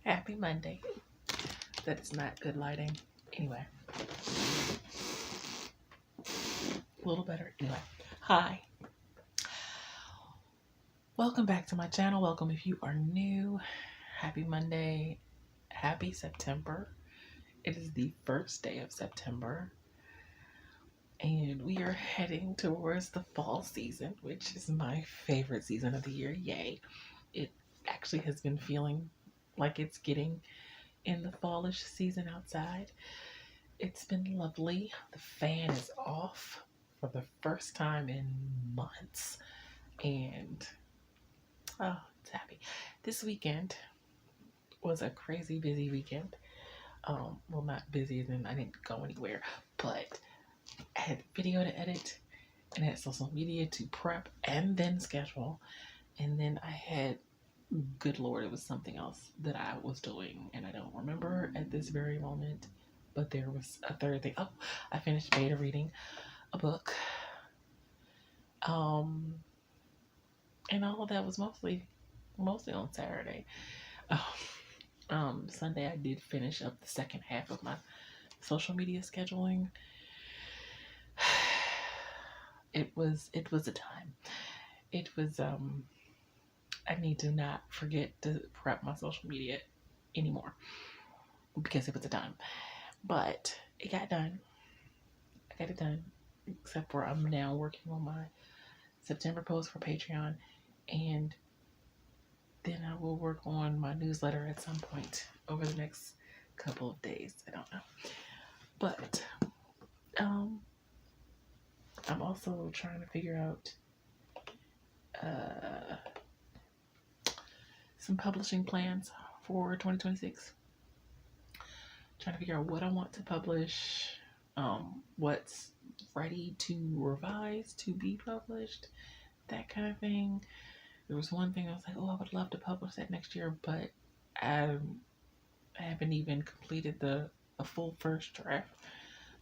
Happy Monday. That is not good lighting. Anyway. A little better. Anyway. Hi. Welcome back to my channel. Welcome if you are new. Happy Monday. Happy September. It is the first day of September. And we are heading towards the fall season, which is my favorite season of the year. Yay. It actually has been feeling like it's getting in the fallish season outside. It's been lovely. The fan is off for the first time in months. And it's happy. This weekend was a crazy busy weekend. Well, not busy as in I didn't go anywhere, but I had video to edit and I had social media to prep and then schedule. And then I had, good Lord, it was something else that I was doing and I don't remember at this very moment, but there was a third thing. Oh, I finished beta reading a book. And all of that was mostly on Saturday. Sunday I did finish up the second half of my social media scheduling. It was a time. It was I need to not forget to prep my social media anymore because it was a time. But it got done. I got it done. Except for I'm now working on my September post for Patreon, and then I will work on my newsletter at some point over the next couple of days. I don't know. But I'm also trying to figure out some publishing plans for 2026. Trying to figure out what I want to publish, what's ready to revise, to be published, that kind of thing. There was one thing I was like, oh, I would love to publish that next year, but I haven't even completed a full first draft,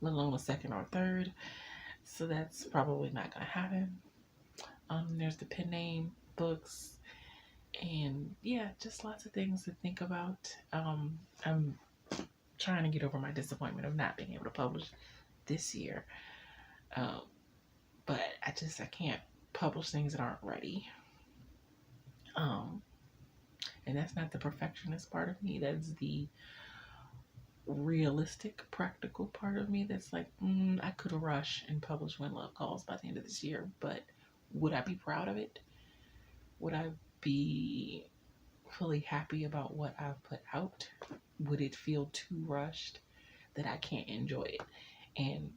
let alone a second or third. So that's probably not going to happen. There's the pen name books, and yeah, just lots of things to think about. I'm trying to get over my disappointment of not being able to publish this year. But I can't publish things that aren't ready. And that's not the perfectionist part of me. That's the realistic, practical part of me that's like, I could rush and publish When Love Calls by the end of this year, but would I be proud of it? Would I be fully happy about what I've put out? Would it feel too rushed that I can't enjoy it? And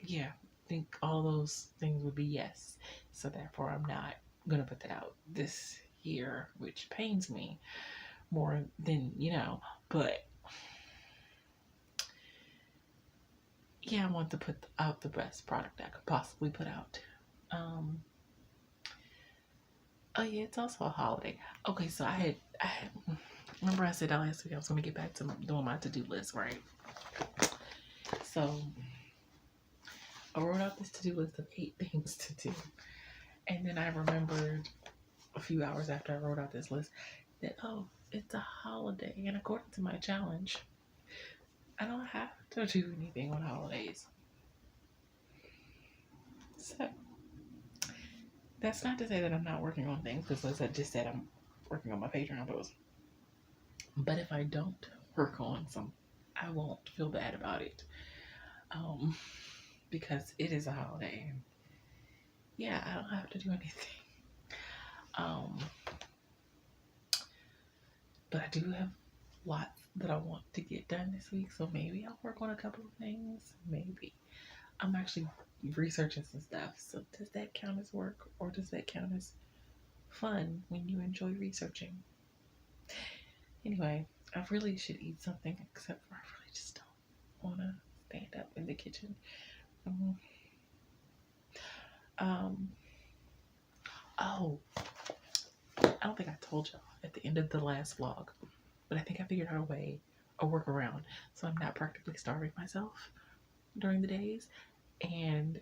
yeah, I think all those things would be yes. So therefore I'm not going to put that out this year, which pains me more than, but yeah, I want to put out the best product I could possibly put out. Oh yeah, it's also a holiday. Okay, so I had remember I said last week I was going to get back to doing my to-do list, right? So I wrote out this to-do list of 8 things to do. And then I remembered a few hours after I wrote out this list that, oh, it's a holiday. And according to my challenge, I don't have to do anything on holidays. So that's not to say that I'm not working on things, because as I just said, I'm working on my Patreon post. But if I don't work on some, I won't feel bad about it. Because it is a holiday. Yeah, I don't have to do anything. But I do have lots that I want to get done this week, so maybe I'll work on a couple of things. Maybe. I'm actually researching some stuff, so does that count as work, or does that count as fun when you enjoy researching? Anyway, I really should eat something, except for I really just don't want to stand up in the kitchen. Oh, I don't think I told y'all at the end of the last vlog, but I think I figured out a workaround, so I'm not practically starving myself during the days and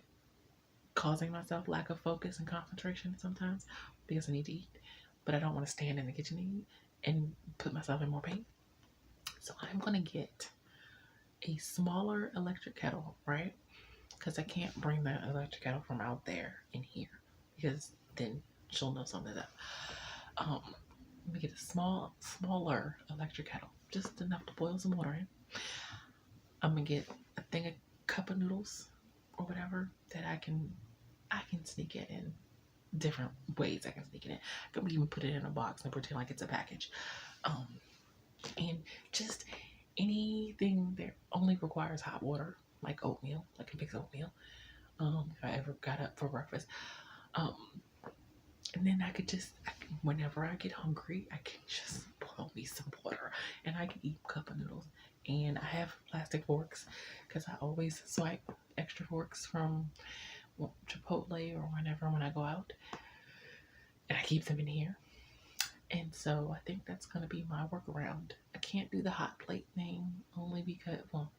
causing myself lack of focus and concentration sometimes because I need to eat, but I don't want to stand in the kitchen and eat and put myself in more pain. So I'm gonna get a smaller electric kettle, right? Because I can't bring the electric kettle from out there in here because then she'll know something's up. Let me get a smaller electric kettle, just enough to boil some water in. I'm gonna get a cup of noodles or whatever that I can sneak it in different ways. I can sneak it in. I can even put it in a box and pretend like it's a package. And just anything that only requires hot water, like oatmeal, like a mixed oatmeal. If I ever got up for breakfast. And then whenever I get hungry, I can just boil me some water and I can eat a cup of noodles. And I have plastic forks because I always swipe extra forks from Chipotle or whenever when I go out. And I keep them in here. And so I think that's going to be my workaround. I can't do the hot plate thing only because, well,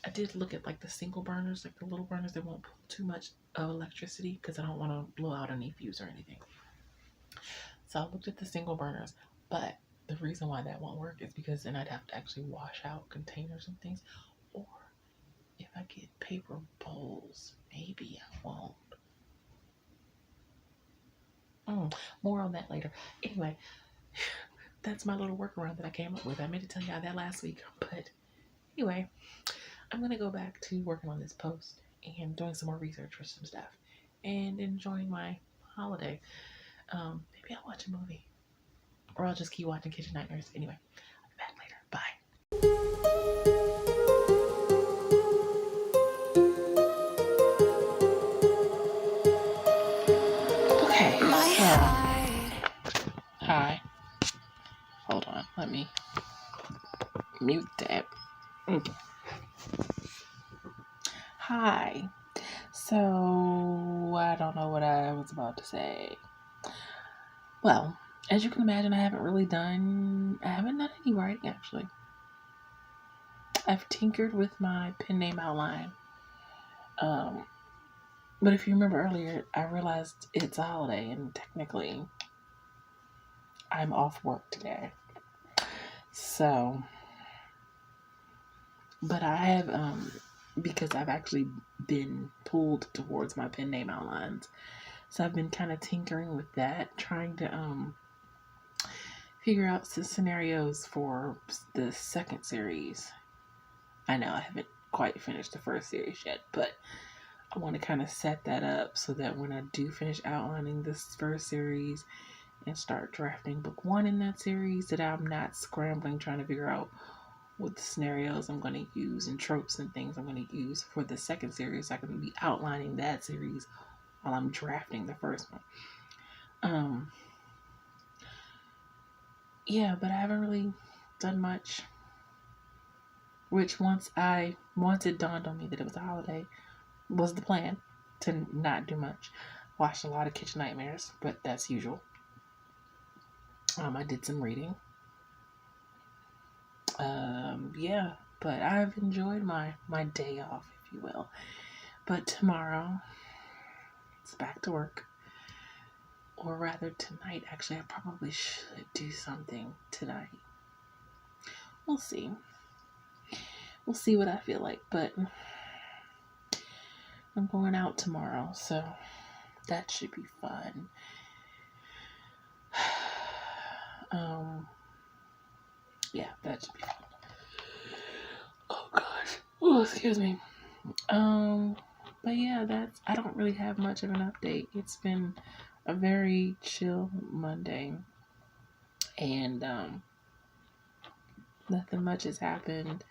I did look at like the single burners, like the little burners that won't pull too much of electricity because I don't want to blow out any fuse or anything. So I looked at the single burners, but the reason why that won't work is because then I'd have to actually wash out containers and things. Or if I get paper bowls, maybe I won't. More on that later. Anyway, that's my little workaround that I came up with. I meant to tell y'all that last week, but anyway, I'm going to go back to working on this post and doing some more research for some stuff and enjoying my holiday. Maybe I'll watch a movie or I'll just keep watching Kitchen Nightmares. Anyway, I'll be back later. Bye. Okay, so, hi. Hold on, let me mute that. Okay. Hi. So, I don't know what I was about to say. Well, as you can imagine, I haven't done any writing actually. I've tinkered with my pen name outline. But if you remember earlier, I realized it's a holiday and technically I'm off work today. So, but I have, because I've actually been pulled towards my pen name outlines. So I've been kind of tinkering with that, trying to figure out some scenarios for the second series. I know I haven't quite finished the first series yet, but I want to kind of set that up so that when I do finish outlining this first series and start drafting book 1 in that series, that I'm not scrambling trying to figure out what the scenarios I'm going to use and tropes and things I'm going to use for the second series. I can be outlining that series while I'm drafting the first one. Yeah, but I haven't really done much. Which once it dawned on me that it was a holiday, was the plan to not do much. Watched a lot of Kitchen Nightmares, but that's usual. I did some reading. Yeah, but I've enjoyed my day off, if you will. But tomorrow, it's back to work. Or rather tonight, actually, I probably should do something tonight. We'll see. We'll see what I feel like, but I'm going out tomorrow, so that should be fun. Yeah, that should be fun. Oh gosh. Oh, excuse me. But yeah, I don't really have much of an update. It's been a very chill Monday. And nothing much has happened.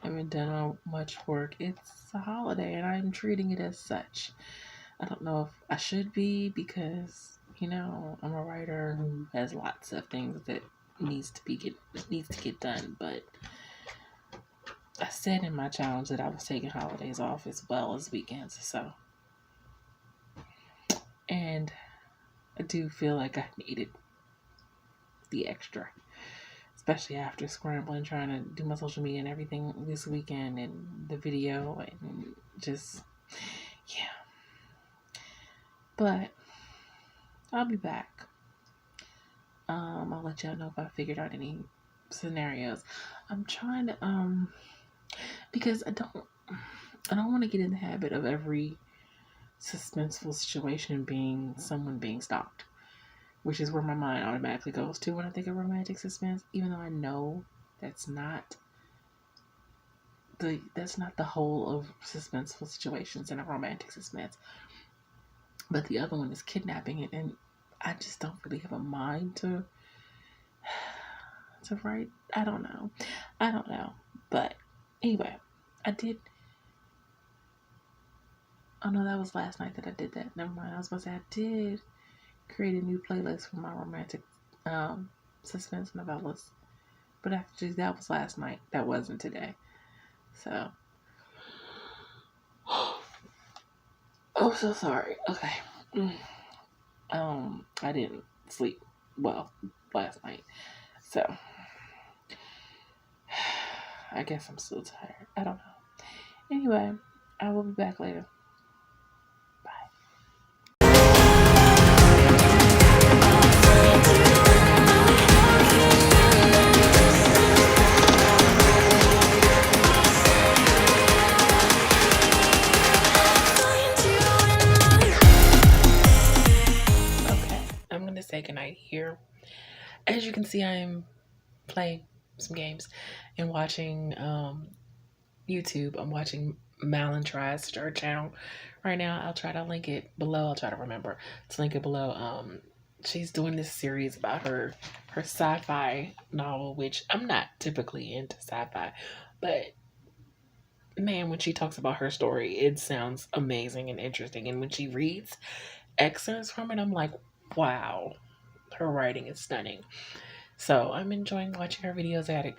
I haven't done much work. It's a holiday and I'm treating it as such. I don't know if I should be because, I'm a writer who has lots of things that needs to get done, but I said in my challenge that I was taking holidays off as well as weekends, so. And I do feel like I needed the extra, especially after scrambling, trying to do my social media and everything this weekend and the video and just, yeah. But I'll be back. I'll let y'all know if I figured out any scenarios. I'm trying to because I don't want to get in the habit of every suspenseful situation being someone being stalked, which is where my mind automatically goes to when I think of romantic suspense, even though I know that's not the whole of suspenseful situations in a romantic suspense. But the other one is kidnapping, and I just don't really have a mind to write. I don't know. But anyway, I did. Oh no, that was last night that I did that. Never mind. I was supposed to say I did create a new playlist for my romantic suspense novellas. But actually, that was last night. That wasn't today. So, oh, so sorry. Okay. I didn't sleep well last night, so I guess I'm still tired. I don't know. Anyway, I will be back later. Say goodnight here. As you can see, I'm playing some games and watching YouTube. I'm watching Malin Tries Star channel right now. I'll try to link it below. I'll try to remember to link it below. She's doing this series about her sci-fi novel, which I'm not typically into sci-fi, but man, when she talks about her story, it sounds amazing and interesting. And when she reads excerpts from it, I'm like, wow, her writing is stunning. So I'm enjoying watching her videos. I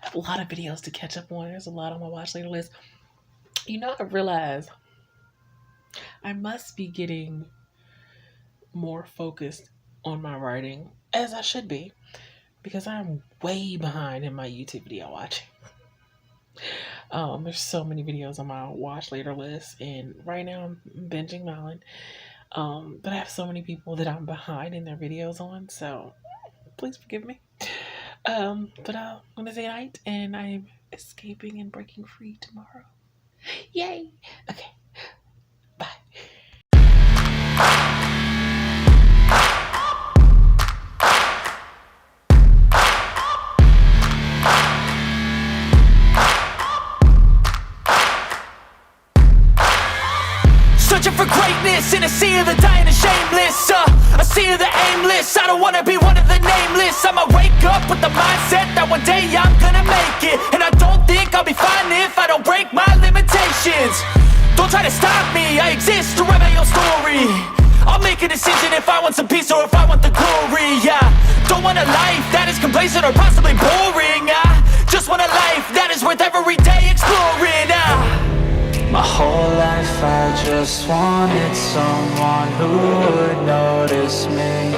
have a lot of videos to catch up on. There's a lot on my watch later list. You know, I realize I must be getting more focused on my writing, as I should be, because I'm way behind in my YouTube video watching. There's so many videos on my watch later list, and right now I'm binging Malin. But I have so many people that I'm behind in their videos on, so please forgive me. But I'm gonna say night, and I'm escaping and breaking free tomorrow. Yay! Okay, bye. Searching for greatness in a sea of the dying and shameless, a sea of the aimless. I don't wanna be one of the nameless. I'ma wake up with the mindset that one day I'm gonna make it, and I don't think I'll be fine if I don't break my limitations. Don't try to stop me, I exist to write my own story. I'll make a decision if I want some peace or if I want the glory. Yeah, don't want a life that is complacent or possibly boring. I just want a life that is worth every day exploring. My whole life I just wanted someone who would notice me.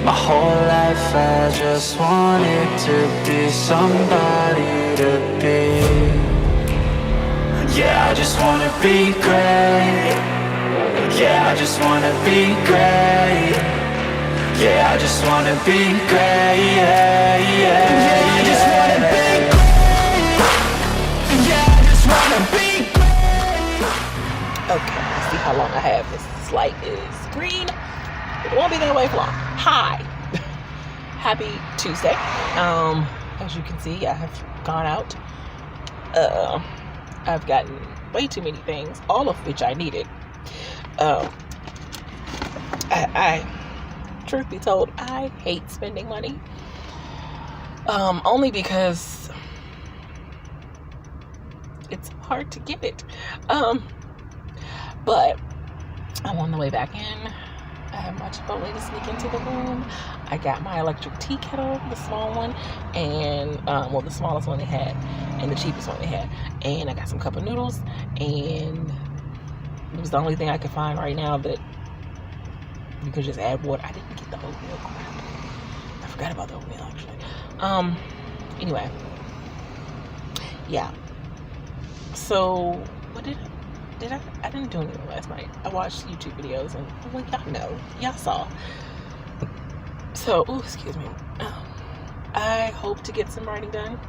My whole life I just wanted to be somebody to be. Yeah, I just wanna be great. Yeah, I just wanna be great. Yeah, I just wanna be great. Yeah, yeah, I just wanna be great. Yeah, I just wanna be great. Okay, let's see how long I have. This light is green. It won't be that way for long. Hi. Happy Tuesday. As you can see, I have gone out. I've gotten way too many things, all of which I needed. I truth be told, I hate spending money. Only because it's hard to get it. But I'm on the way back in. I have my Chipotle to sneak into the room. I got my electric tea kettle, the small one, and the smallest one they had, and the cheapest one they had. And I got some cup of noodles, and it was the only thing I could find right now that you could just add water. I didn't get the oatmeal. Crap. I forgot about the oatmeal actually. Anyway, yeah. So what did I didn't do anything last night. I watched YouTube videos, and well, y'all know, y'all saw. So, excuse me. I hope to get some writing done,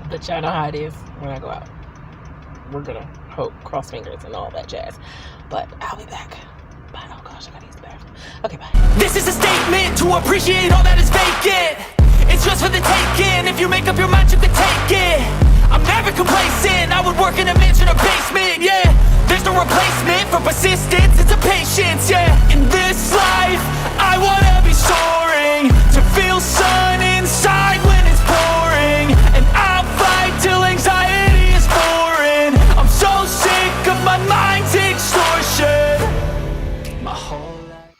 but y'all know how it is when I go out. We're gonna hope, cross fingers and all that jazz. But I'll be back. Bye. Oh gosh, I gotta use the bathroom. Okay, bye. This is a statement to appreciate all that is vacant. It's just for the taking. If you make up your mind, you can take it. I'm never complacent. I would work in a mansion or basement, yeah. There's no replacement for persistence, it's a patience, yeah. In this life, I wanna be soaring, to feel sun inside when it's pouring. And I'll fight till anxiety is foreign. I'm so sick of my mind's extortion. My whole life.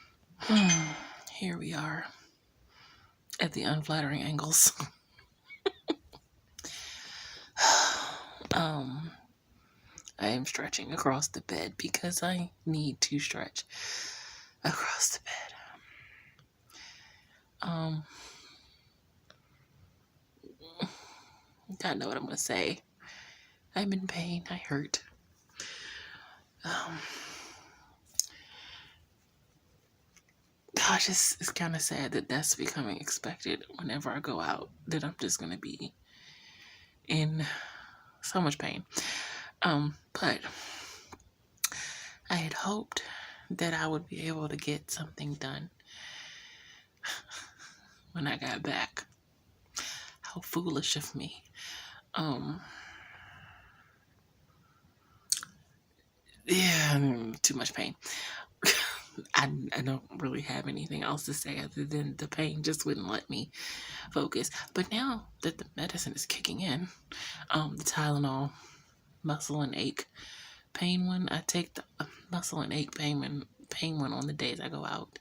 Here we are at the unflattering angles. I am stretching across the bed because I need to stretch across the bed. I know what I'm gonna say. I'm in pain. I hurt. Gosh, it's kind of sad that that's becoming expected whenever I go out, that I'm just gonna be in so much pain. But I had hoped that I would be able to get something done when I got back. How foolish of me. Yeah, too much pain. I don't really have anything else to say other than the pain just wouldn't let me focus. But now that the medicine is kicking in, the Tylenol muscle and ache pain one, I take the muscle and ache pain one on the days I go out,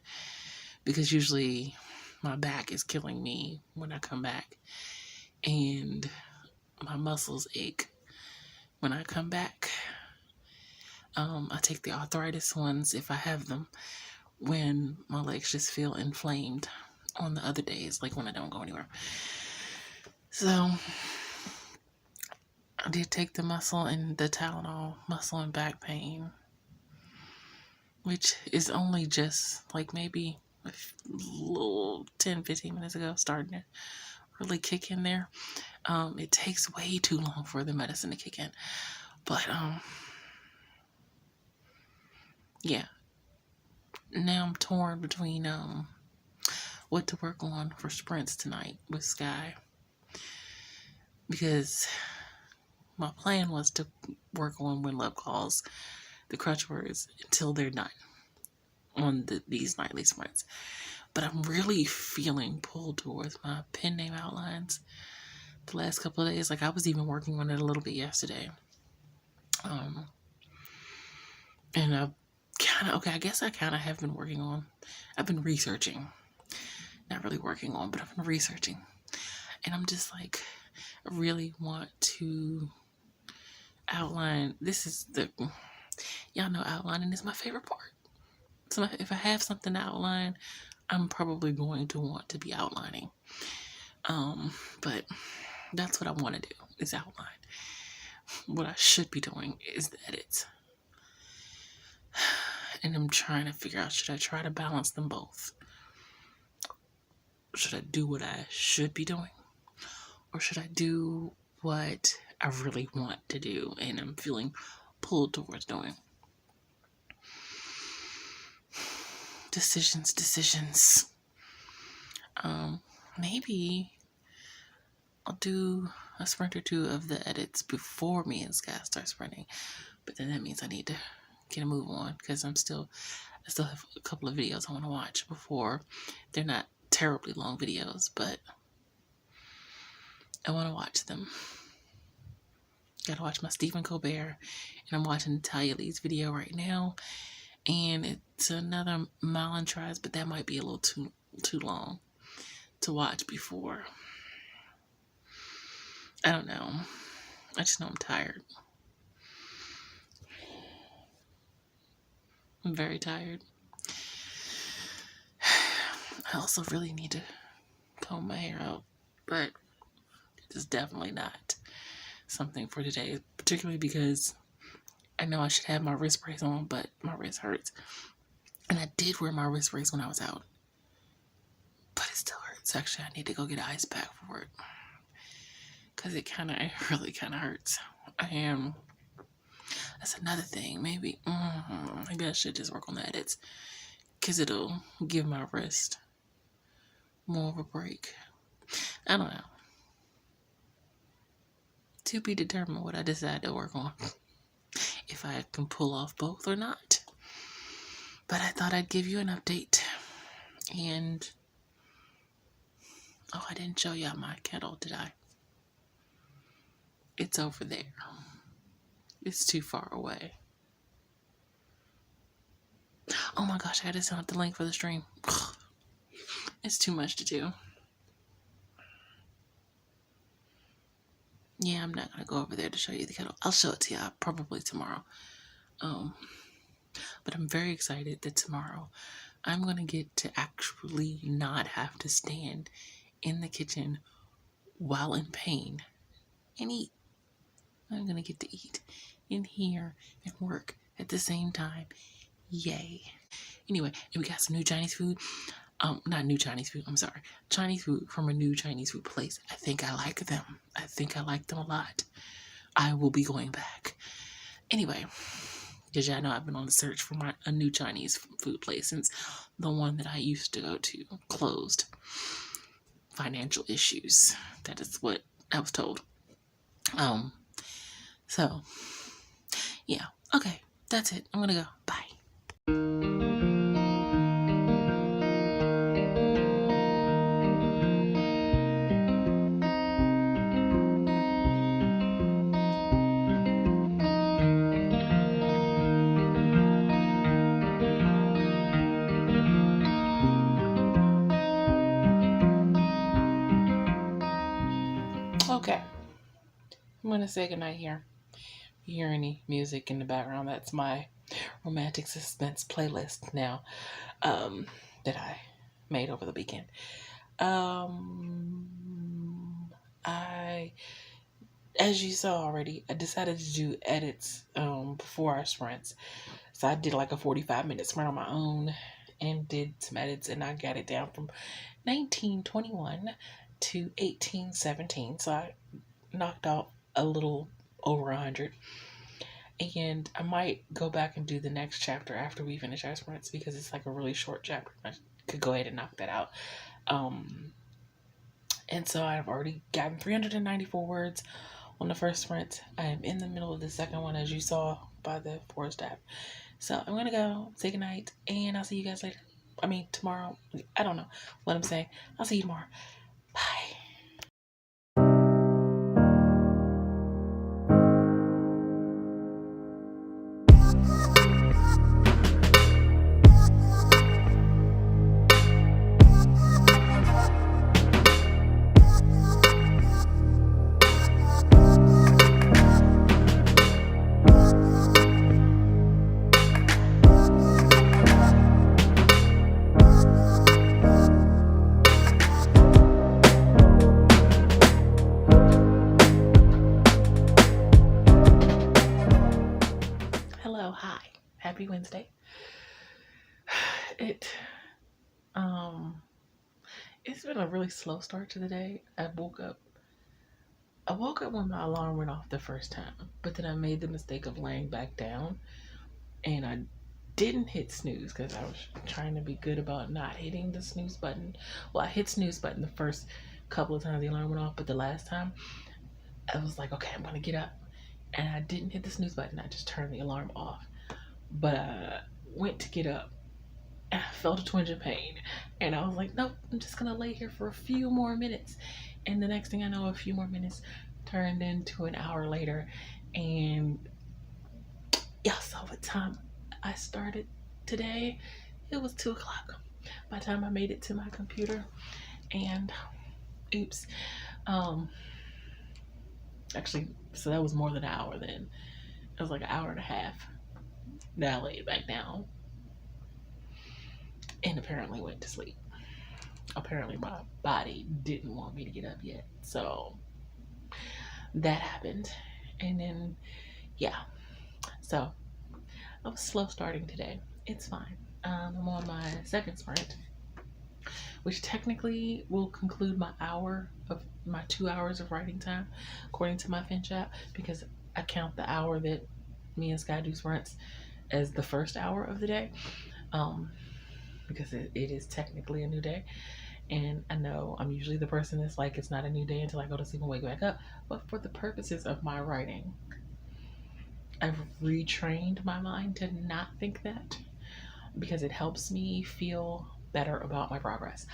because usually my back is killing me when I come back, and my muscles ache when I come back. I take the arthritis ones, if I have them, when my legs just feel inflamed on the other days, like when I don't go anywhere. So I did take the muscle and the Tylenol muscle and back pain, which is only just like maybe a little 10-15 minutes ago starting to really kick in there. It takes way too long for the medicine to kick in, but yeah, now I'm torn between what to work on for sprints tonight with Sky, because my plan was to work on When Love Calls, the Crutch words, until they're done on these nightly sprints. But I'm really feeling pulled towards my pen name outlines the last couple of days. Like, I was even working on it a little bit yesterday. And I guess I kind of have been working on, I've been researching. Not really working on, but I've been researching. And I'm just like, I really want to outline. Y'all know outlining is my favorite part. So if I have something to outline, I'm probably going to want to be outlining. But that's what I want to do, is outline. What I should be doing is the edits. And I'm trying to figure out, should I try to balance them both? Should I do what I should be doing? Or should I do what I really want to do and I'm feeling pulled towards doing? Decisions. Maybe I'll do a sprint or two of the edits before me and Sky start sprinting. But then that means I need to get a move on, because I still have a couple of videos I want to watch before. They're not terribly long videos, but I want to watch them. Gotta watch my Stephen Colbert, and I'm watching Talia Lee's video right now, and it's another mile and tries, but that might be a little too long to watch before. I don't know. I just know I'm tired. I'm very tired. I also really need to comb my hair out, but it's definitely not something for today, particularly because I know I should have my wrist brace on, but my wrist hurts. And I did wear my wrist brace when I was out, but it still hurts. So actually, I need to go get an ice pack for it. Because it really kind of hurts. And that's another thing. Maybe I should just work on the edits. Because it'll give my wrist more of a break. I don't know. To be determined what I decide to work on. If I can pull off both or not. But I thought I'd give you an update. And I didn't show y'all my kettle, did I? It's over there. It's too far away. Oh my gosh, I gotta send out the link for the stream. It's too much to do. Yeah, I'm not gonna go over there to show you the kettle. I'll show it to y'all probably tomorrow. But I'm very excited that tomorrow I'm gonna get to actually not have to stand in the kitchen while in pain and eat. I'm gonna get to eat in here and work at the same time. Yay. Anyway, and we got some new Chinese food. Not new Chinese food, I'm sorry. Chinese food from a new Chinese food place. I think I like them. I think I like them a lot. I will be going back. Anyway, because y'all know I've been on the search for a new Chinese food place since the one that I used to go to closed. Financial issues. That is what I was told. So, yeah. Okay, that's it. I'm gonna go. Bye. Okay. I'm gonna say goodnight here. If you hear any music in the background, that's my romantic suspense playlist now that I made over the weekend. As you saw already, I decided to do edits before our sprints. So I did like a 45-minute sprint on my own and did some edits, and I got it down from 1921 to 1817. So I knocked out a little over 100. And I might go back and do the next chapter after we finish our sprints because it's like a really short chapter. I could go ahead and knock that out. And so I've already gotten 394 words on the first sprint. I am in the middle of the second one, as you saw by the forest app. So I'm going to go say goodnight, and I'll see you guys later. Tomorrow. I don't know what I'm saying. I'll see you tomorrow. Bye. Hi, happy Wednesday. It's been a really slow start to the day. I woke up when my alarm went off the first time, but then I made the mistake of laying back down, and I didn't hit snooze because I was trying to be good about not hitting the snooze button. Well, I hit snooze button the first couple of times the alarm went off, but the last time I was like, okay, I'm gonna get up, and I didn't hit the snooze button. I just turned the alarm off. But I went to get up and I felt a twinge of pain. And I was like, nope, I'm just going to lay here for a few more minutes. And the next thing I know, a few more minutes turned into an hour later. And yeah, so what time I started today, it was 2 o'clock by the time I made it to my computer. And oops. Actually, so that was more than an hour then. It was like an hour and a half. Then I laid back down and apparently went to sleep. Apparently my body didn't want me to get up yet. So that happened. And then, yeah. So I was slow starting today. It's fine. I'm on my second sprint, which technically will conclude my 2 hours of writing time, according to my Finch app, because I count the hour that me and Sky do sprints as the first hour of the day, because it is technically a new day. And I know I'm usually the person that's like, it's not a new day until I go to sleep and wake back up. But for the purposes of my writing, I've retrained my mind to not think that, because it helps me feel better about my progress.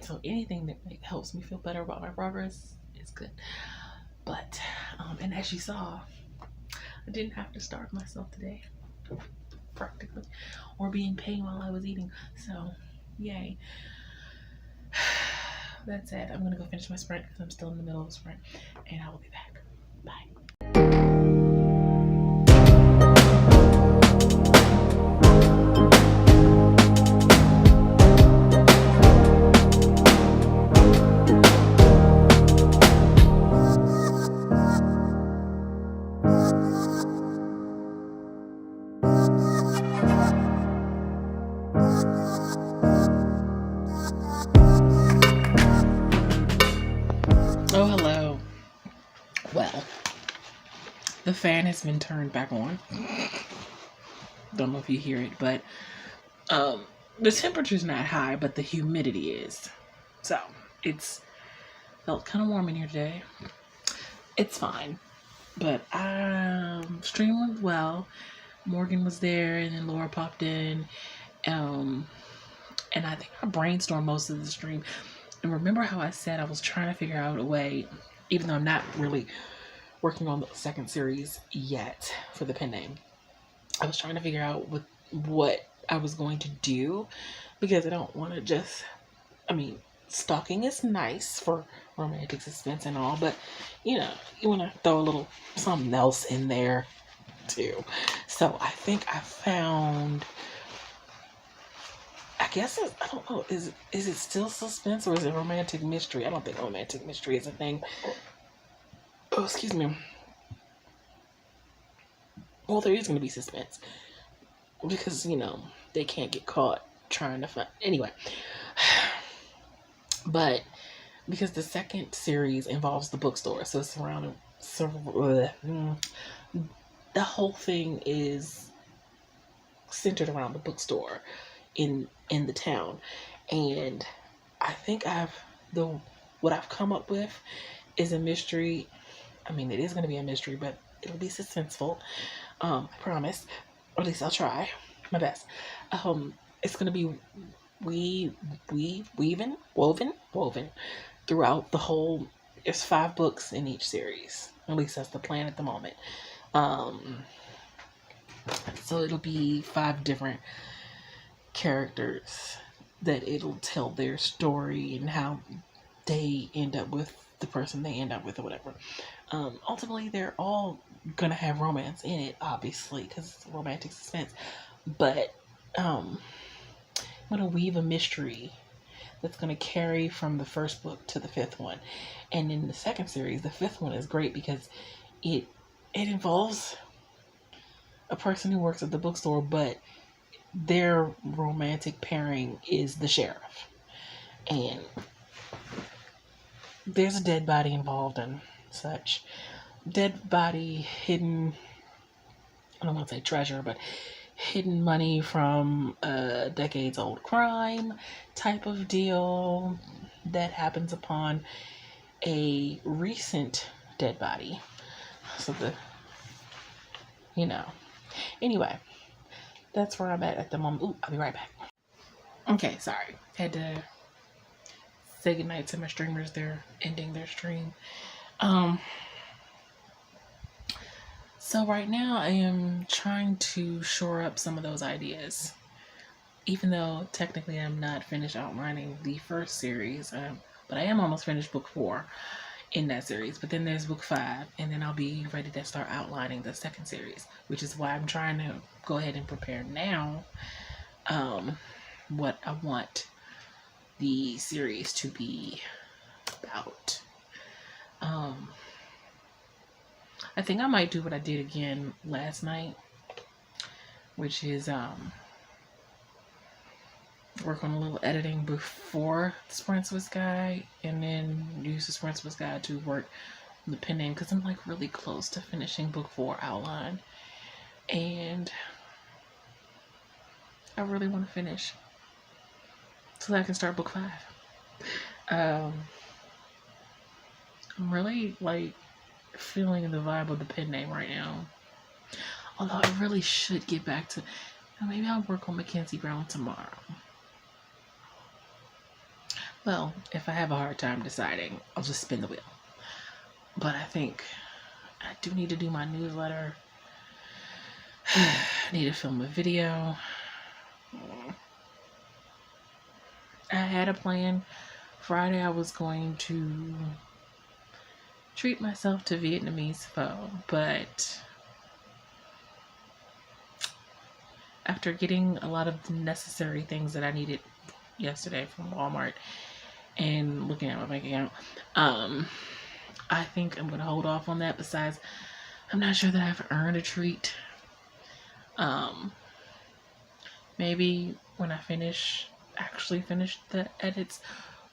So anything that helps me feel better about my progress is good. But, and as you saw, I didn't have to starve myself today, practically, or be in pain while I was eating. So, yay. That's it. I'm gonna go finish my sprint because I'm still in the middle of the sprint, and I will be back. Bye. Oh, hello. Well, the fan has been turned back on. Don't know if you hear it, but the temperature's not high, but the humidity is. So it's felt kind of warm in here today. It's fine, but stream went well. Morgan was there, and then Laura popped in, and I think I brainstormed most of the stream. And remember how I said I was trying to figure out a way, even though I'm not really working on the second series yet for the pen name, I was trying to figure out what I was going to do, because I don't want to just, stalking is nice for romantic suspense and all, but you want to throw a little something else in there too. So I think I found, I guess I don't know, is it still suspense or is it romantic mystery? I don't think romantic mystery is a thing. Oh, excuse me. Well, there is going to be suspense, because they can't get caught trying to find, anyway. But because the second series involves the bookstore, so it's around, the whole thing is centered around the bookstore in the town. And I think what I've come up with is a mystery. It is going to be a mystery, but it'll be suspenseful. I promise, or at least I'll try my best. It's going to be woven throughout the whole. There's 5 books in each series. At least that's the plan at the moment. So it'll be 5 different characters that it'll tell their story and how they end up with the person they end up with, or whatever. Ultimately, they're all gonna have romance in it, obviously, because it's romantic suspense. But I'm gonna weave a mystery that's gonna carry from the first book to the 5th one. And in the second series, the 5th one is great because it involves a person who works at the bookstore, but their romantic pairing is the sheriff. And there's a dead body involved and such. Dead body, hidden, I don't want to say treasure, but hidden money from a decades old crime type of deal that happens upon a recent dead body. So anyway, that's where I'm at the moment. Ooh, I'll be right back. Okay, sorry. Had to say goodnight to my streamers. They're ending their stream. So right now I am trying to shore up some of those ideas. Even though technically I'm not finished outlining the first series, but I am almost finished book 4 in that series. But then there's book 5, and then I'll be ready to start outlining the second series, which is why I'm trying to go ahead and prepare now what I want the series to be about. I think I might do what I did again last night, which is work on a little editing before the Sprints with Guide, and then use the Sprints with Guide to work on the pen name, because I'm like really close to finishing book 4 outline, and I really want to finish so that I can start book 5. I'm really like feeling the vibe of the pen name right now. Although I really should get back to, maybe I'll work on Mackenzie Brown tomorrow. Well, if I have a hard time deciding, I'll just spin the wheel. But I think I do need to do my newsletter. I need to film a video. I had a plan. Friday I was going to treat myself to Vietnamese pho, but after getting a lot of the necessary things that I needed yesterday from Walmart and looking at my bank account, I think I'm going to hold off on that. Besides, I'm not sure that I've earned a treat. Maybe when I actually finish the edits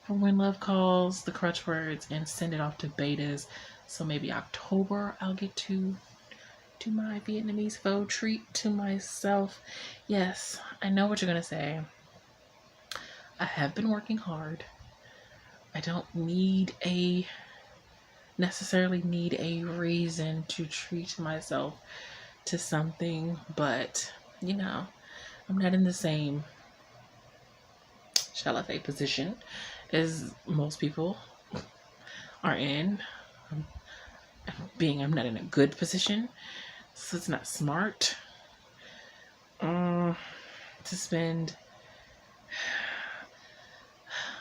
for When Love Calls, the Crutch words, and send it off to betas. So maybe October I'll get to do my Vietnamese pho treat to myself. Yes, I know what you're going to say. I have been working hard. I don't necessarily need a reason to treat myself to something, but you know, I'm not in the same, shall I say, position as most people are in. I'm not in a good position, so it's not smart to spend.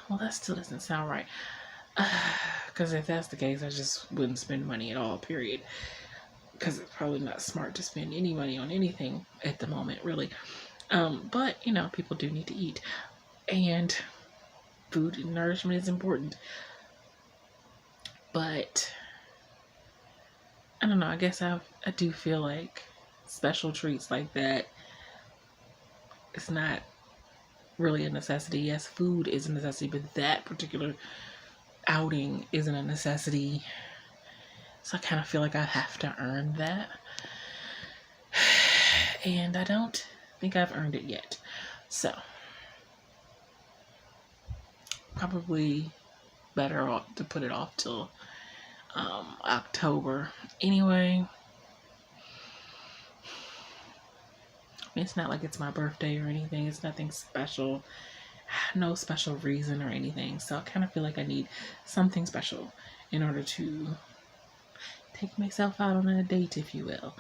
Well, that still doesn't sound right. Because if that's the case, I just wouldn't spend money at all, period. Because it's probably not smart to spend any money on anything at the moment, really. But, you know, people do need to eat. And food and nourishment is important. But, I don't know, I guess I do feel like special treats like that, it's not really a necessity. Yes, food is a necessity, but that particular outing isn't a necessity. So I kind of feel like I have to earn that. And I don't think I've earned it yet. So, probably better off to put it off till October. Anyway, it's not like it's my birthday or anything. It's nothing special. No special reason or anything. So I kind of feel like I need something special in order to take myself out on a date, if you will,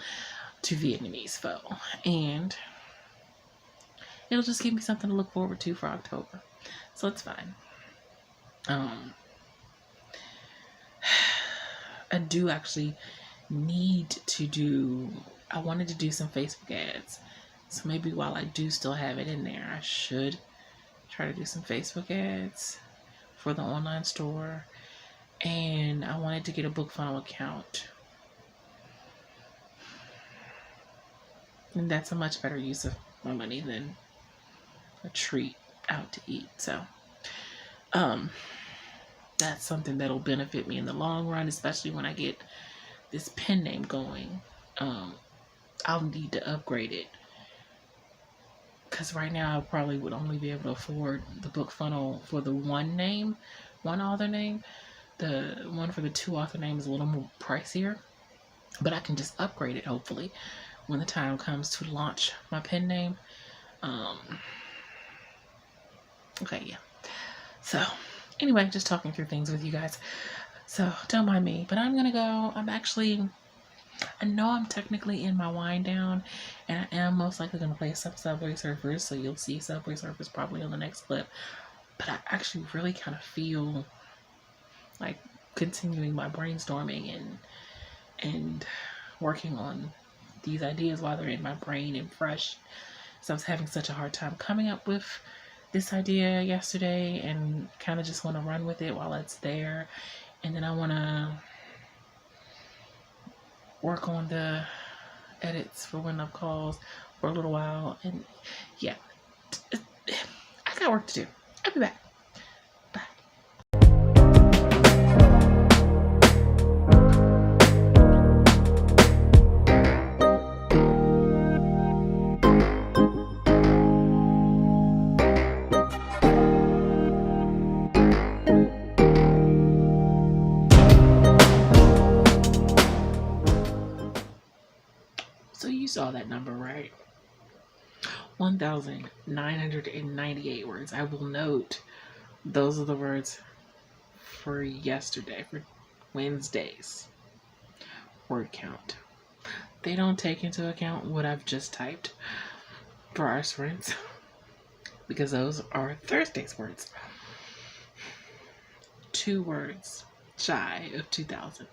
to Vietnamese pho. And it'll just give me something to look forward to for October. So it's fine. I do actually need to I wanted to do some Facebook ads. So maybe while I do still have it in there, I should try to do some Facebook ads for the online store. And I wanted to get a BookFunnel account. And that's a much better use of my money than a treat out to eat. So, that's something that'll benefit me in the long run, especially when I get this pen name going. I'll need to upgrade it. Because right now I probably would only be able to afford the BookFunnel for the one author name. The one for the 2 author name is a little more pricier. But I can just upgrade it, hopefully, when the time comes to launch my pen name. Okay, yeah. So, anyway, just talking through things with you guys. So, don't mind me. But I'm going to go. I know I'm technically in my wind down, and I am most likely going to play some Subway Surfers, so you'll see Subway Surfers probably on the next clip. But I actually really kind of feel like continuing my brainstorming and working on these ideas while they're in my brain and fresh. So I was having such a hard time coming up with this idea yesterday, and kind of just want to run with it while it's there. And then I want to work on the edits for When Love Calls for a little while. And yeah, I got work to do. I'll be back. Bye. So you saw that number, right? 1,998 words. I will note those are the words for yesterday, for Wednesday's word count. They don't take into account what I've just typed for our sprints because those are Thursday's words. 2 words shy of 2,000.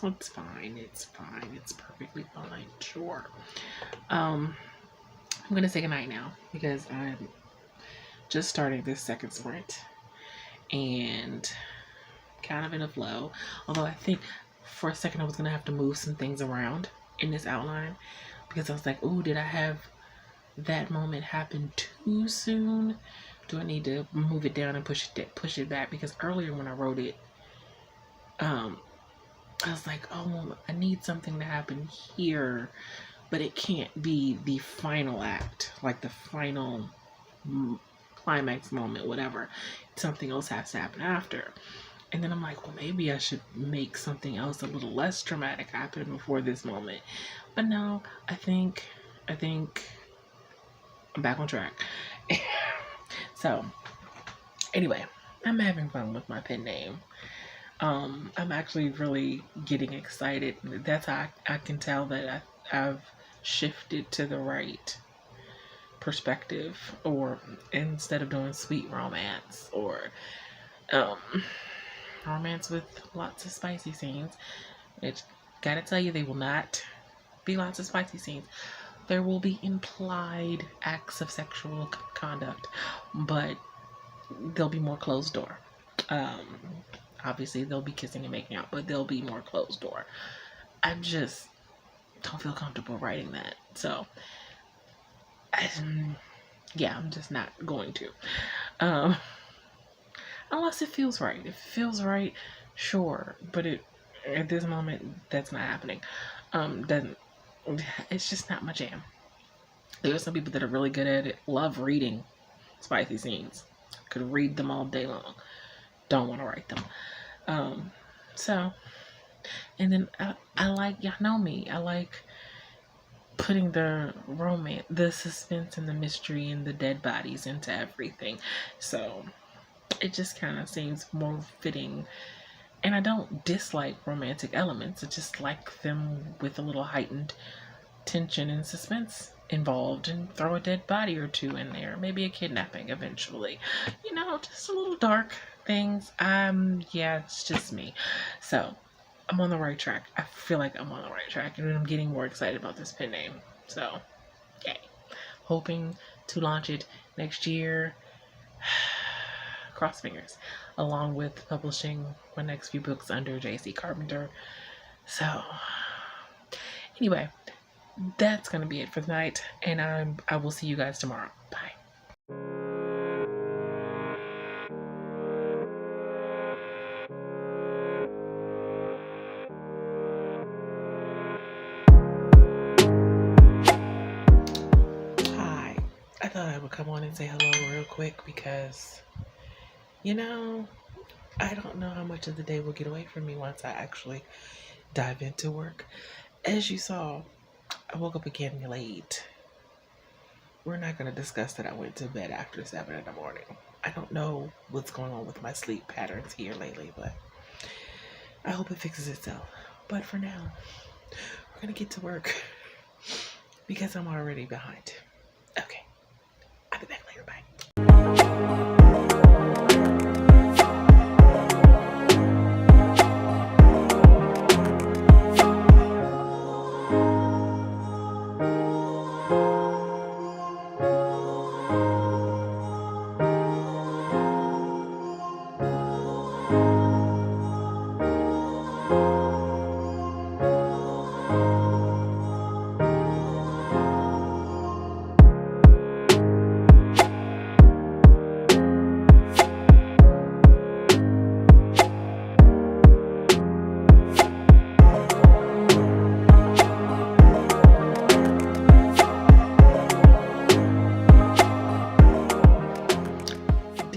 It's fine. It's fine. It's perfectly fine. Sure. I'm gonna say goodnight now because I'm just starting this second sprint and kind of in a flow. Although I think for a second I was gonna have to move some things around in this outline because I was like, "Ooh, did I have that moment happen too soon? Do I need to move it down and push it back?" Because earlier when I wrote it, I was like, "Oh, I need something to happen here, but it can't be the final act, like the final climax moment, whatever. Something else has to happen after." And then I'm like, well, maybe I should make something else a little less dramatic happen before this moment. But no, I think I'm back on track. So, anyway, I'm having fun with my pen name. I'm actually really getting excited. That's how I can tell that I've shifted to the right perspective, or instead of doing sweet romance or romance with lots of spicy scenes, which, gotta tell you, they will not be lots of spicy scenes. There will be implied acts of sexual conduct, but they'll be more closed door. Obviously, they'll be kissing and making out, but they'll be more closed door. I just don't feel comfortable writing that. So, I'm just not going to. Unless it feels right. If it feels right, sure. But at this moment, that's not happening. It's just not my jam. There are some people that are really good at it, love reading spicy scenes. Could read them all day long. Don't want to write them. And then I like, y'all know me, I like putting the romance, the suspense and the mystery and the dead bodies into everything. So it just kind of seems more fitting. And I don't dislike romantic elements. I just like them with a little heightened tension and suspense involved, and throw a dead body or two in there. Maybe a kidnapping eventually. Just a little dark things. It's just me. So I'm on the right track. I feel like I'm on the right track, and I'm getting more excited about this pen name. So, yay. Hoping to launch it next year. Cross fingers. Along with publishing my next few books under J.C. Carpenter. So, anyway, that's going to be it for tonight, and I will see you guys tomorrow. Bye. Hi. I thought I would come on and say hello real quick because, I don't know how much of the day will get away from me once I actually dive into work. As you saw, I woke up again late. We're not going to discuss that I went to bed after 7 in the morning. I don't know what's going on with my sleep patterns here lately, but I hope it fixes itself. But for now, we're going to get to work because I'm already behind. Okay. I'll be back later. Bye.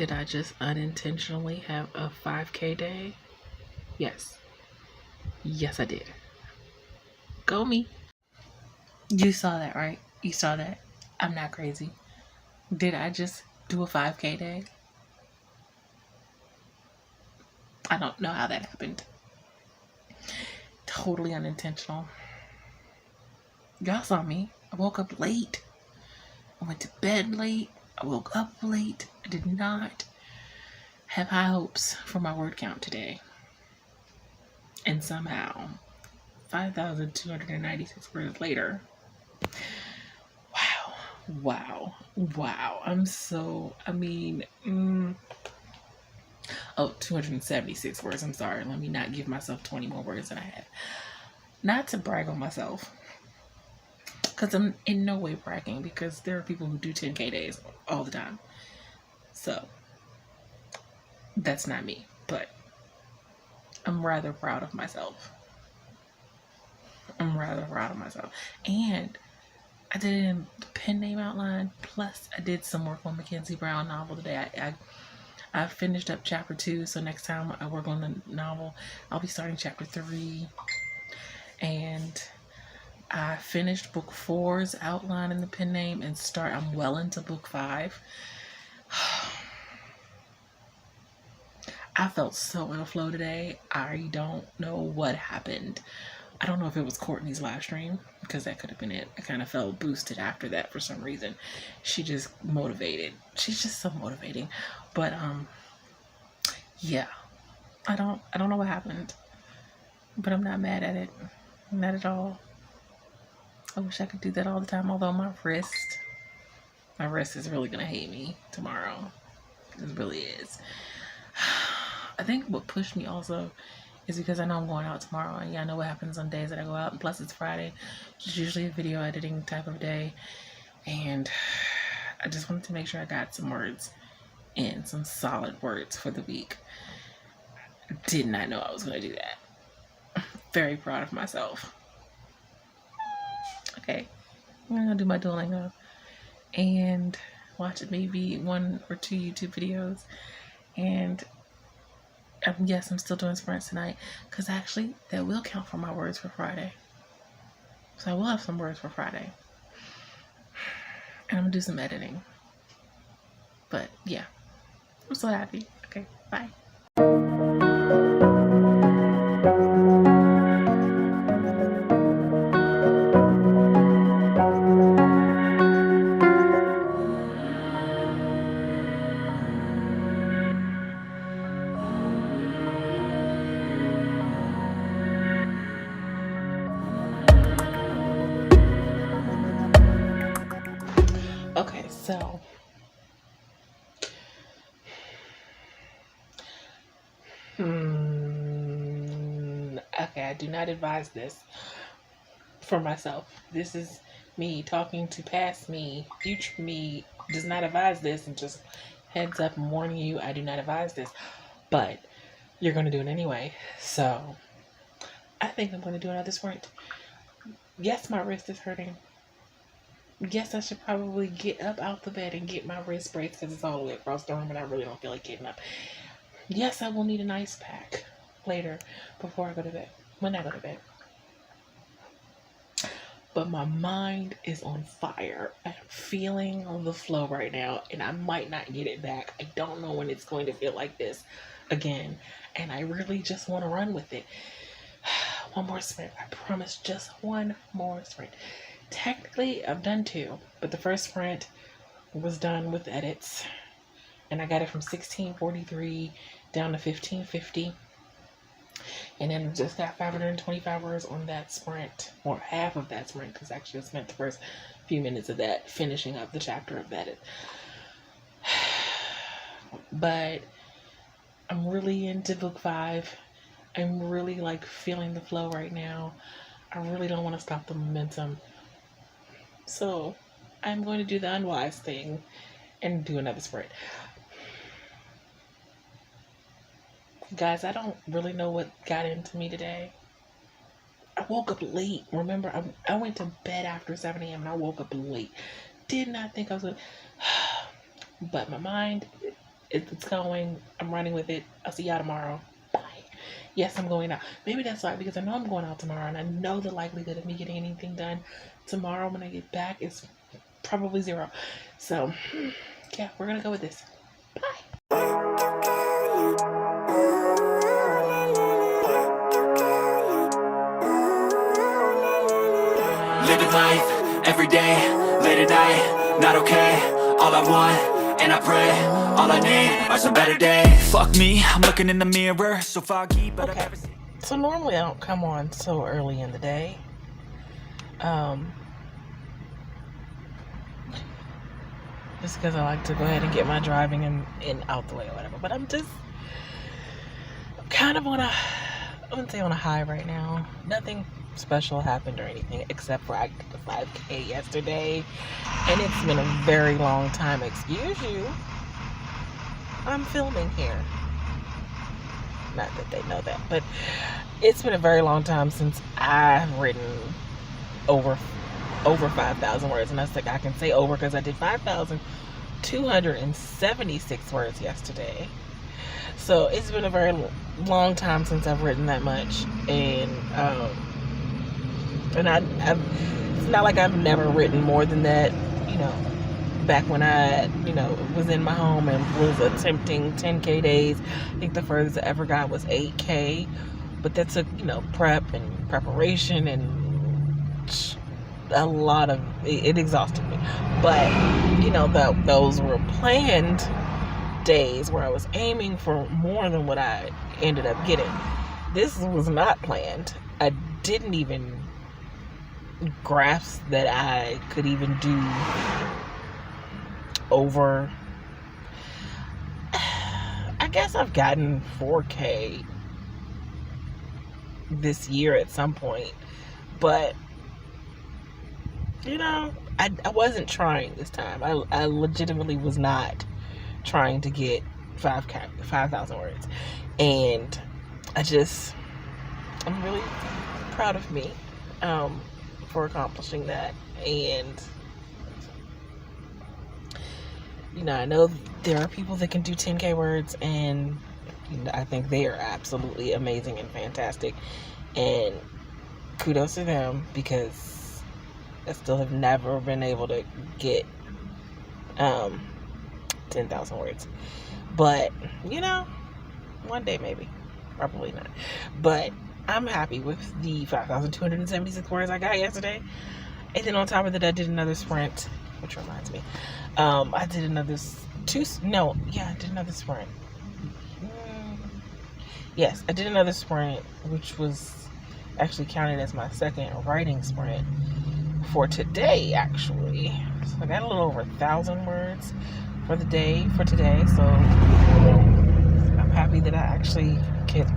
Did I just unintentionally have a 5K day? Yes. Yes, I did. Go me. You saw that, right? You saw that. I'm not crazy. Did I just do a 5K day? I don't know how that happened. Totally unintentional. Y'all saw me. I woke up late. I went to bed late. I woke up late. I did not have high hopes for my word count today. And somehow, 5,296 words later, wow. Oh, 276 words. I'm sorry. Let me not give myself 20 more words than I have. Not to brag on myself, because I'm in no way bragging, because there are people who do 10K days all the time. So, that's not me. But I'm rather proud of myself. And I did it in pen name outline. Plus, I did some work on Mackenzie Brown novel today. I finished up chapter 2, so next time I work on the novel, I'll be starting chapter 3. And I finished book 4's outline in the pen name and I'm well into book 5. I felt so in a flow today. I don't know what happened. I don't know if it was Courtney's live stream, because that could have been it. I kind of felt boosted after that for some reason. She just motivated. She's just so motivating. But yeah. I don't know what happened. But I'm not mad at it. Not at all. I wish I could do that all the time, although my wrist is really gonna hate me tomorrow. It really is. I think what pushed me also is because I know I'm going out tomorrow, and yeah, I know what happens on days that I go out, and plus it's Friday, which is usually a video editing type of day, and I just wanted to make sure I got some words in, some solid words for the week. Did not know I was going to do that. Very proud of myself. Okay, I'm going to do my Duolingo and watch maybe 1 or 2 YouTube videos, and yes, I'm still doing sprints tonight, because actually that will count for my words for Friday. So I will have some words for Friday. And I'm going to do some editing. But yeah, I'm so happy. Okay, bye. Okay, so okay, I do not advise this for myself. This is me talking to past me. Future me does not advise this, and just heads up, I'm warning you, I do not advise this. But you're going to do it anyway. So I think I'm going to do another sprint. Yes, my wrist is hurting. Yes, I should probably get up out the bed and get my wrist braced, because it's all the way across the room and I really don't feel like getting up. Yes, I will need an ice pack later before I go to bed. When I go to bed. But my mind is on fire. I'm feeling on the flow right now, and I might not get it back. I don't know when it's going to feel like this again, and I really just want to run with it. One more sprint. I promise, just one more sprint. Technically, I've done 2, but the first sprint was done with edits, and I got it from 1643 down to 1550. And then just got 525 words on that sprint, or half of that sprint, because actually I spent the first few minutes of that finishing up the chapter of that. But I'm really into book 5. I'm really like feeling the flow right now. I really don't want to stop the momentum. So I'm going to do the unwise thing and do another sprint. Guys, I don't really know what got into me today. I woke up late. Remember, I went to bed after 7 a.m. and I woke up late. Did not think I was going to... But my mind It's going. I'm running with it. I'll see y'all tomorrow. Bye. Yes, I'm going out. Maybe that's why, because I know I'm going out tomorrow, and I know the likelihood of me getting anything done tomorrow when I get back is probably 0. So, yeah, we're gonna go with this. Bye. Living life, every day, late at night, not okay. All I want, and I pray, all I need are some better days. Fuck me, I'm looking in the mirror, so foggy, but I've never seen. So normally I don't come on so early in the day. Just because I like to go ahead and get my driving and out the way or whatever. But I'm kind of on a, I wouldn't say on a high right now. Nothing special happened or anything, except for I did the 5K yesterday, and it's been a very long time. Excuse you, I'm filming here. Not that they know that, but it's been a very long time since I've written over 5,000 words, and I was like, I can say over because I did 5,276 words yesterday. So it's been a very long time since I've written that much, and it's not like I've never written more than that. You know, back when I, was in my home and was attempting 10K days, I think the furthest I ever got was 8K, but that took, prep and preparation and a lot of, it exhausted me. But, those were planned days where I was aiming for more than what I ended up getting. This was not planned. I didn't even grasp that I could even do over, I guess I've gotten 4K this year at some point, but I wasn't trying this time. I legitimately was not trying to get 5,000 words, and I'm really proud of me for accomplishing that. And I know there are people that can do 10K words, and I think they are absolutely amazing and fantastic, and kudos to them, because I still have never been able to get 10,000 words. But one day maybe, probably not. But I'm happy with the 5,276 words I got yesterday. And then on top of that, I did another sprint, which reminds me, I did another sprint. Yes, I did another sprint, which was actually counted as my second writing sprint for today, actually. So I got a little over 1,000 words for today. So I'm happy that I actually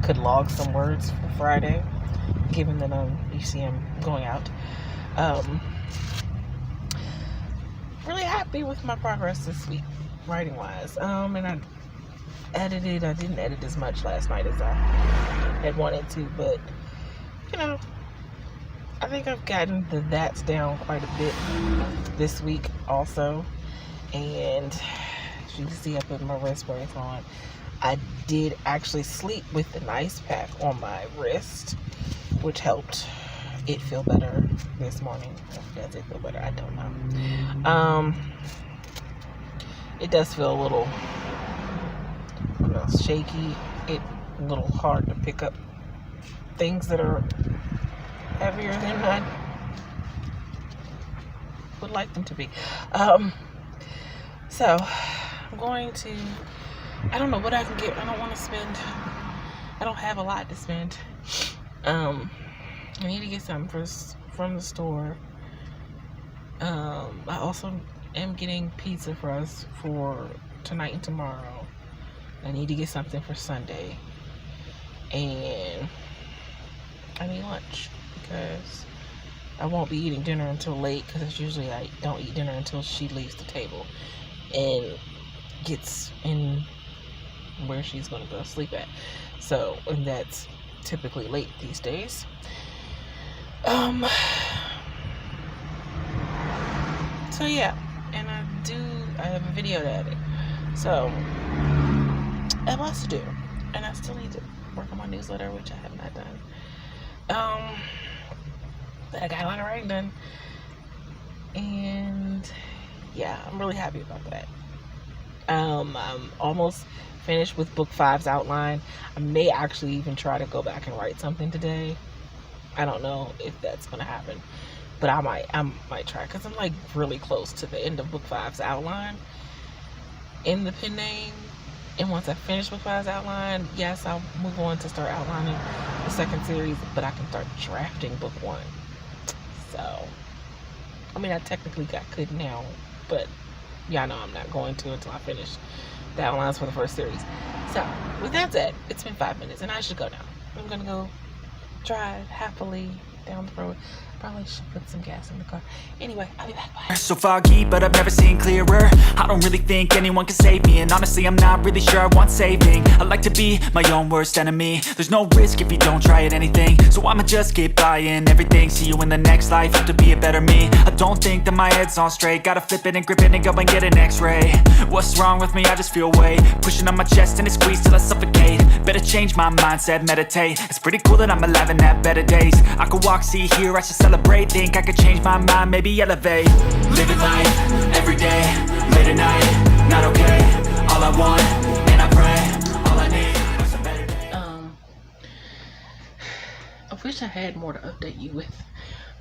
could log some words for Friday, given that I'm going out. Really happy with my progress this week, writing wise. And I didn't edit as much last night as I had wanted to, but I think I've gotten the that's down quite a bit this week also. And as you can see, I put my wrist brace on. I did actually sleep with an ice pack on my wrist, which helped it feel better this morning. Does it feel better? I don't know. It does feel a little shaky. It's a little hard to pick up things that are heavier than I would like them to be. So I'm going to, I don't know what I can get. I don't want to spend, I don't have a lot to spend. I need to get something from the store. I also am getting pizza for us for tonight and tomorrow. I need to get something for Sunday. And I need lunch, because I won't be eating dinner until late, because it's usually I don't eat dinner until she leaves the table and gets in where she's going to go to sleep at. So, and that's typically late these days. So yeah, and I have a video to edit. So lots to do, and I still need to work on my newsletter, which I have not done. I got a lot of writing done, and yeah, I'm really happy about that. I'm almost finished with book 5's outline. I may actually even try to go back and write something today. I don't know if that's gonna happen, but I might try, because I'm like really close to the end of book 5's outline in the pen name. And once I finish book 5's outline, yes, I'll move on to start outlining the second series, but I can start drafting book 1. So, I mean, I technically could now, but y'all know I'm not going to until I finish the outlines for the first series. So, with that said, it's been 5 minutes, and I should go now. I'm gonna go drive happily down the road. Probably should put some gas in the car. Anyway, I'll be back. Bye. So foggy, but I've never seen clearer. I don't really think anyone can save me, and honestly I'm not really sure I want saving. I like to be my own worst enemy. There's no risk if you don't try at anything, so I'ma just keep buying everything. See you in the next life, have to be a better me. I don't think that my head's on straight. Gotta flip it and grip it and go and get an x-ray. What's wrong with me? I just feel weight pushing on my chest and it squeezes till I suffocate. Better change my mindset, meditate. It's pretty cool that I'm alive and have better days. I could walk, see, hear, I should celebrate. Think I could change my mind, maybe elevate. Living life, every day, late at night, not okay. All I want, and I pray, all I need is a better day. I wish I had more to update you with,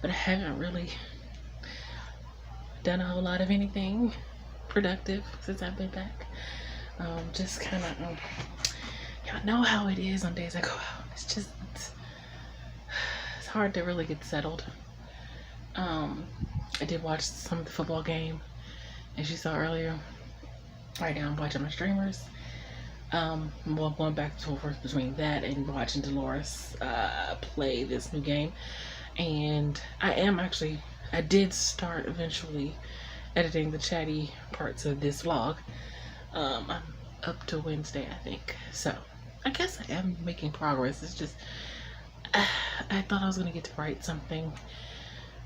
but I haven't really done a whole lot of anything productive since I've been back. Just kind of, y'all know how it is on days I go out. It's hard to really get settled. I did watch some of the football game, as you saw earlier. Right now I'm watching my streamers. Well, going back and forth between that and watching Dolores play this new game. And I did start eventually editing the chatty parts of this vlog. I'm up to Wednesday, I think. So I guess I am making progress. It's just I thought I was gonna get to write something.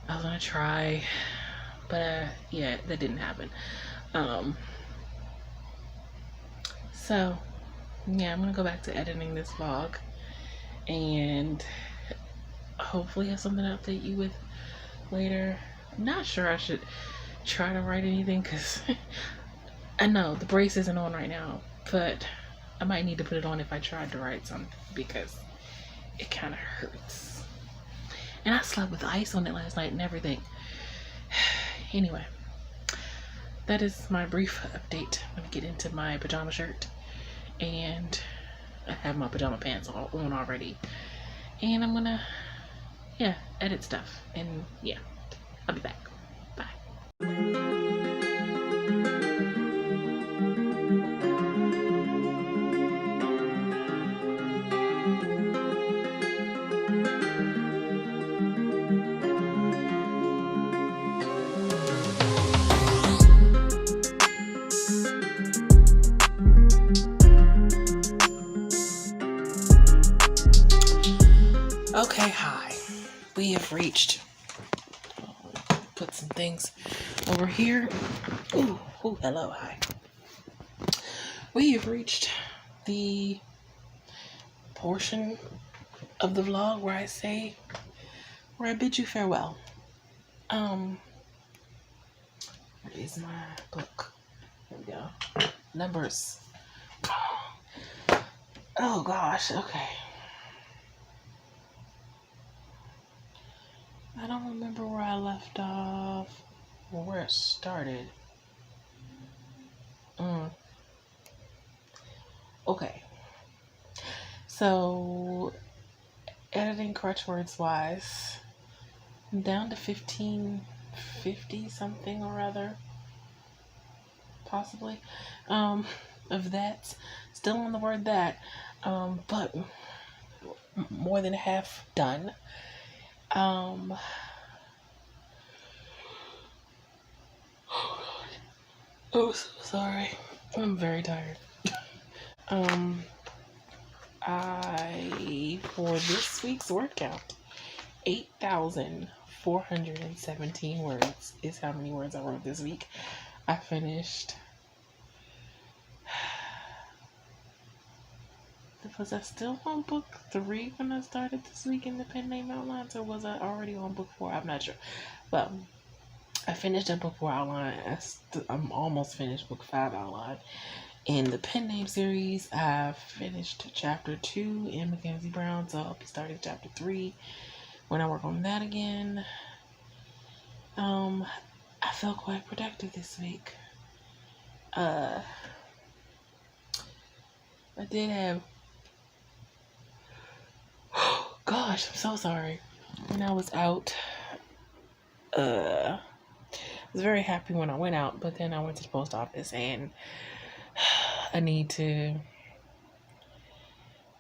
I was gonna try, but yeah, that didn't happen. So yeah, I'm gonna go back to editing this vlog and hopefully have something to update you with later. I'm not sure I should try to write anything, because I know the brace isn't on right now, but I might need to put it on if I tried to write something, because it kind of hurts. And I slept with ice on it last night and everything. Anyway, that is my brief update. I'm gonna get into my pajama shirt, and I have my pajama pants on already, and I'm gonna edit stuff, and yeah, I'll be back. Bye. Okay, hi. We have reached. Put some things over here. Ooh, hello, hi. We have reached the portion of the vlog where I bid you farewell. Where is my book? There we go. Numbers. Oh gosh, okay. I don't remember where I left off or where it started. Okay. So, editing Crutch words wise, I'm down to 1550 something or other. Possibly. Of that. Still on the word that. But more than half done. Oh God. So sorry. I'm very tired. For this week's word count, 8,417 words is how many words I wrote this week. I finished was I still on book 3 when I started this week in the pen name outlines, or was I already on book 4? I'm not sure. But I finished up book 4 outline. I'm almost finished book 5 outline. In the pen name series, I finished chapter 2 in Mackenzie Brown, so I'll be starting chapter 3 when I work on that again. I felt quite productive this week. I did have, gosh, I'm so sorry. When I was out, I was very happy when I went out, but then I went to the post office and I need to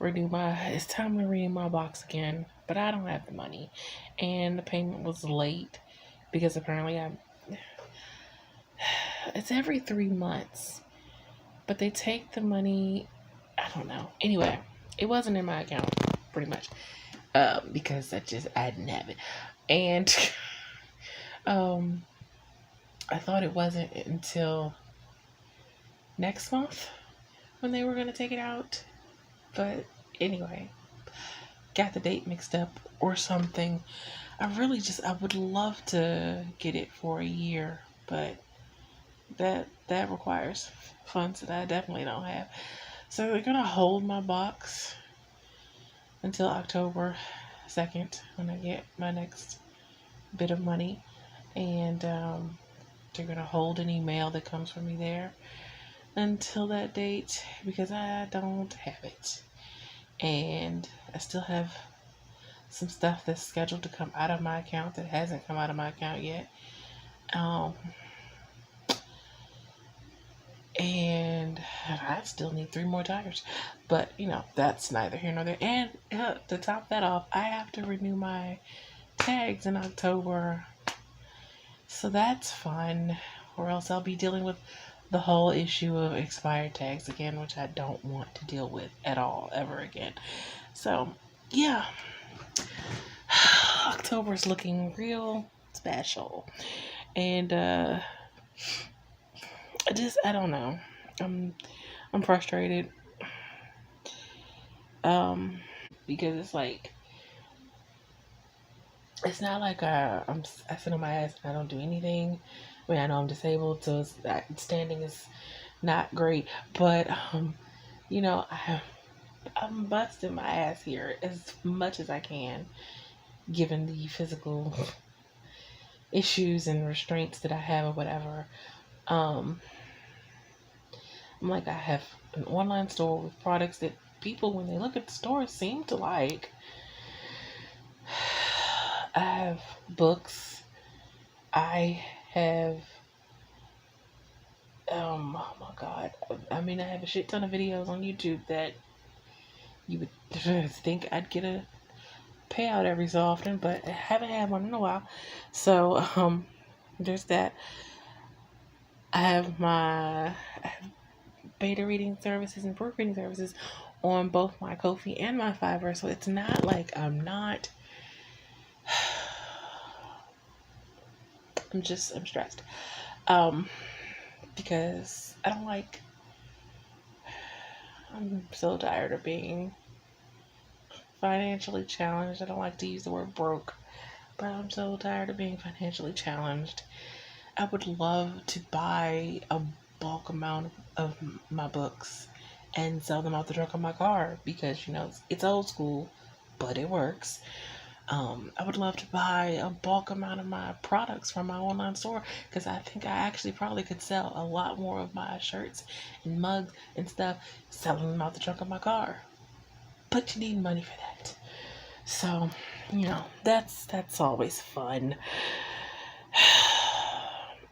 it's time to renew my box again, but I don't have the money, and the payment was late because apparently it's every 3 months, but they take the money, I don't know. Anyway, it wasn't in my account, pretty much, because I didn't have it, and, I thought it wasn't until next month when they were going to take it out, but anyway, got the date mixed up or something. I would love to get it for a year, but that requires funds that I definitely don't have. So they're gonna hold my box until October 2nd when I get my next bit of money, and they're gonna hold any mail that comes from me there until that date because I don't have it, and I still have some stuff that's scheduled to come out of my account that hasn't come out of my account yet. And I still need 3 more tires. But, that's neither here nor there. And to top that off, I have to renew my tags in October. So that's fun. Or else I'll be dealing with the whole issue of expired tags again, which I don't want to deal with at all, ever again. So, yeah. October's looking real special. And I don't know. I'm frustrated. Because it's like, it's not like I sit on my ass and I don't do anything. I mean, I know I'm disabled, so standing is not great. But I'm busting my ass here as much as I can, given the physical issues and restraints that I have or whatever. I'm like, I have an online store with products that people, when they look at the store, seem to like. I have books. I have, oh my God. I mean, I have a shit ton of videos on YouTube that you would think I'd get a payout every so often, but I haven't had one in a while. So, there's that. I have beta reading services and proofreading services on both my Ko-fi and my Fiverr, so it's not like I'm stressed. Because I'm so tired of being financially challenged. I don't like to use the word broke, but I'm so tired of being financially challenged. I would love to buy a bulk amount of my books and sell them out the trunk of my car because, it's old school, but it works. I would love to buy a bulk amount of my products from my online store because I think I actually probably could sell a lot more of my shirts and mugs and stuff selling them out the trunk of my car. But you need money for that. So, that's always fun.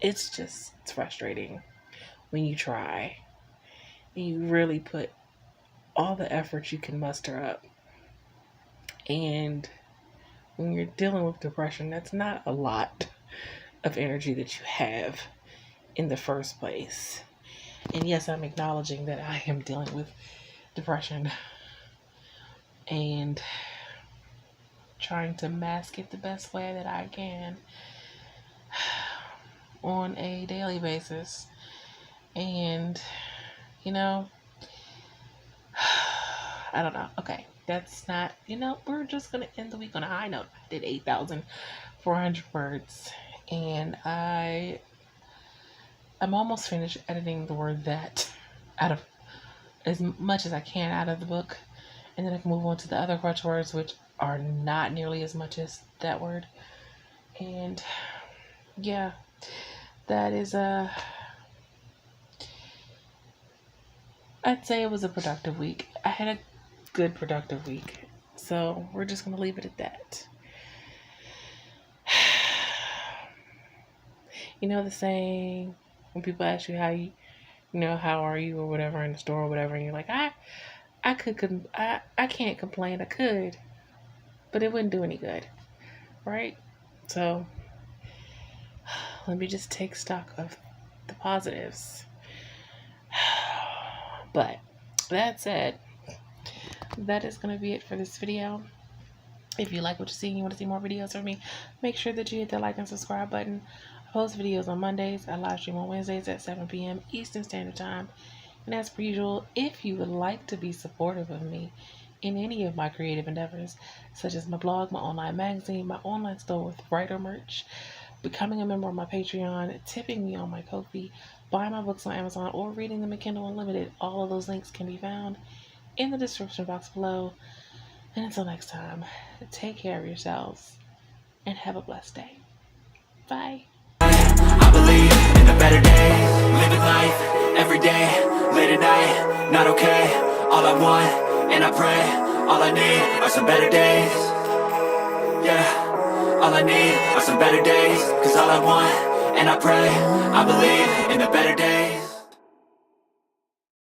It's frustrating when you try and you really put all the effort you can muster up. And when you're dealing with depression, that's not a lot of energy that you have in the first place. And yes, I'm acknowledging that I am dealing with depression and trying to mask it the best way that I can on a daily basis. And I don't know. Okay, that's not, we're just going to end the week on a high note. I did 8,400 words, and I'm almost finished editing the word that out of as much as I can out of the book, and then I can move on to the other Crutch words, which are not nearly as much as that word. And yeah, that is I'd say it was a productive week. I had a good productive week, so we're just gonna leave it at that. You know the saying when people ask you how are you or whatever in the store or whatever, and you're like, I can't complain. I could, but it wouldn't do any good, right? So let me just take stock of the positives. But that said, that is going to be it for this video. If you like what you see and you want to see more videos from me, make sure that you hit the like and subscribe button. I post videos on Mondays. I live stream on Wednesdays at 7 p.m. Eastern Standard Time. And as per usual, if you would like to be supportive of me in any of my creative endeavors, such as my blog, my online magazine, my online store with writer merch, becoming a member of my Patreon, tipping me on my Ko-fi, buying my books on Amazon, or reading them in Kindle Unlimited, all of those links can be found in the description box below. And until next time, take care of yourselves and have a blessed day. Bye. I believe in a better day, living life every day, late at night, not okay. All I want, and I pray, all I need are some better days. Yeah, all I need are some better days. Cause all I want, and I pray, I believe in the better days.